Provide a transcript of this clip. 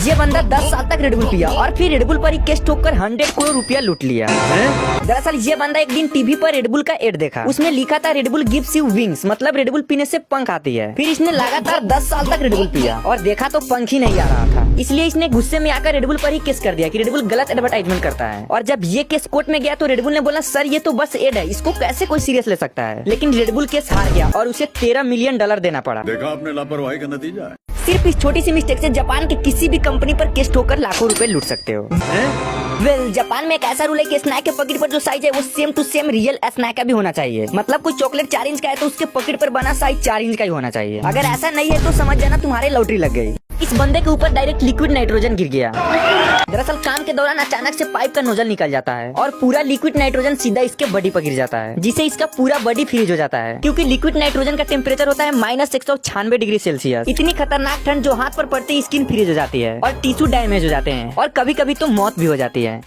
ये बंदा 10 साल तक रेडबुल पिया और फिर रेडबुल पर ही केस ठोक कर 100 करोड़ रुपया लूट लिया। दरअसल ये बंदा एक दिन टीवी पर रेडबुल का एड देखा, उसमें लिखा था रेडबुल गिव्स यू विंग्स, मतलब रेडबुल पीने से पंख आती है। फिर इसने लगातार 10 साल तक रेडबुल पिया और देखा तो पंख ही नहीं आ रहा था, इसलिए इसने गुस्से में आकर रेडबुल पर ही केस कर दिया कि रेडबुल गलत एडवर्टाइजमेंट करता है। और जब ये केस कोर्ट में गया तो रेडबुल ने बोला सर ये तो बस एड है, इसको कैसे कोई सीरियस ले सकता है। लेकिन रेडबुल केस हार गया और उसे $13 मिलियन देना पड़ा। देखा आपने लापरवाही का नतीजा है। सिर्फ इस छोटी सी मिस्टेक से जापान के किसी भी कंपनी पर केस ठोकर लाखों रुपए लूट सकते हो। वेल, जापान में एक ऐसा रूल है कि स्नैक के पॉकेट पर जो साइज है वो same to same real snake का भी होना चाहिए। मतलब कोई चॉकलेट 4 इंच का है तो उसके पॉकेट पर बना साइज 4 इंच का ही होना चाहिए। अगर ऐसा नहीं है तो समझ जाना तुम्हारे लॉटरी लग गई। इस बंदे के ऊपर डायरेक्ट लिक्विड नाइट्रोजन गिर गया। दरअसल काम के दौरान अचानक से पाइप का नोजल निकल जाता है और पूरा लिक्विड नाइट्रोजन सीधा इसके बॉडी पर गिर जाता है, जिससे इसका पूरा बॉडी फ्रीज हो जाता है। क्योंकि लिक्विड नाइट्रोजन का टेम्परेचर होता है -196 डिग्री सेल्सियस। इतनी खतरनाक ठंड जो हाथ पर पड़ते ही स्किन फ्रीज हो जाती है और टिश्यू डैमेज हो जाते हैं और कभी कभी तो मौत भी हो जाती है।